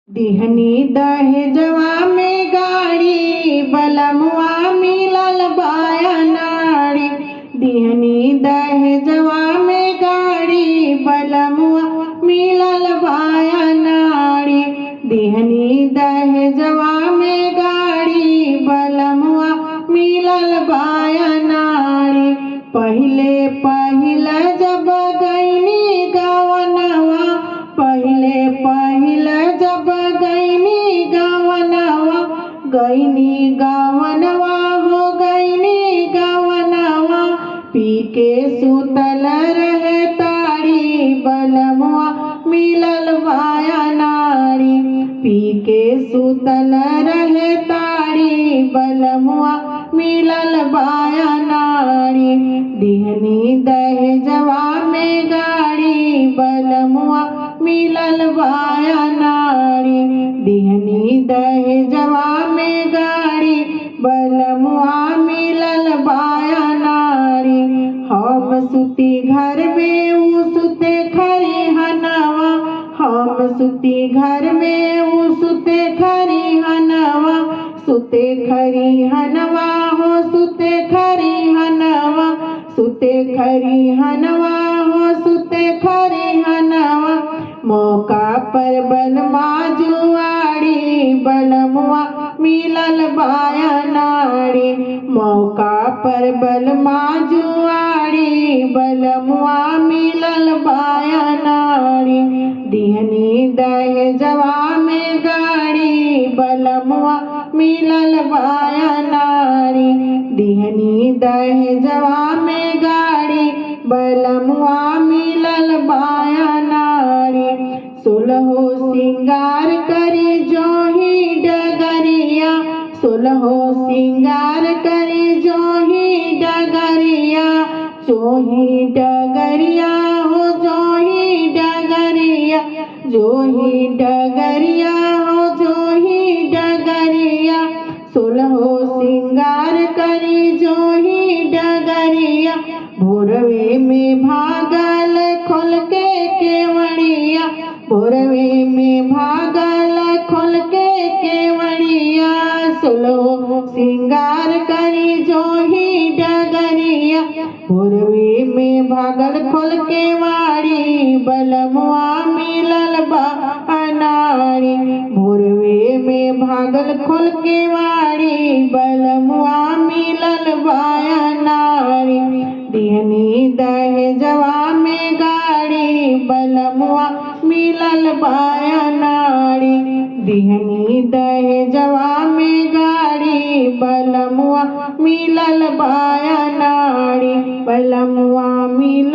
दिहनी दहेजवा में गाड़ी बलमुआ मिलल बाया नाड़ी। दिहनी दहेजवा में गाड़ी बलमुआ मिलल बाया नाड़ी। दिहनी दहेजवा में गाड़ी बलमुआ मिलल बाया नाड़ी। पहिले पहिले जब गईनी गवनवा, पहिले पहिले जब गईनी गवनवा, गईनी गवनवा हो गईनी गवनवा। पी के सुतल रहे ताड़ी बलमुआ मिलल बाया नाड़ी। पी के सुतल रहे ताड़ी बलमुआ मिलल बाया नाड़ी। दिहनी दहेजवा में गाड़ी बलमुआ मिलल बाया नाड़ी। दिहनी दहेजवा में गाड़ी बलमुआ मिलल बाया नाड़ी। हम सुती घर में ऊ सुते खरिहनवा, हम सुती घर में ऊ सुते खरिहनवा। सुते खरिहनवा हो सुते खरिहनवा, सुते खरिहनवा हो सुते खरिहनवा। मौका पर बलमा जुआड़ी बलमुआ मिलल बाया नाड़ी। मौका पर बलमा जुआड़ी बलमुआ मिलल बाया नाड़ी। दिहनी दहेजवा में गाड़ी बलमुआ मिलल बाया नाड़ी। दिहनी दहेजवा में गाड़ी बलमुआ मिलल बाया नाड़ी। सुलहो सिंगार करी जोही डगरिया, सुलहो सिंगार करी जोही डगरिया। जोही डगरिया हो जोही डगरिया, जोही डगरिया हो जोही डगरिया। सुलहो सिंगार करी जोही डगरिया। भोरवे में भागल खोल के केवड़िया, भोरवे में भागल खोल के केवड़िया। सुलहो सिंगार करी जोही डगरिया। भोरवे में भागल खोल के वाड़ी बलमुआ मिलल बाया नाड़ी। भोरवे में भागल खोल के वाड़ी बलमुआ मिलल बाया नाड़ी। दिहनी दहेजवा में गाड़ी बलमुआ मिलल बाया नाड़ी। दिहनी दहेजवा में गाड़ी बलमुआ मिलल बाया नाड़ी। बलमुआ मिलल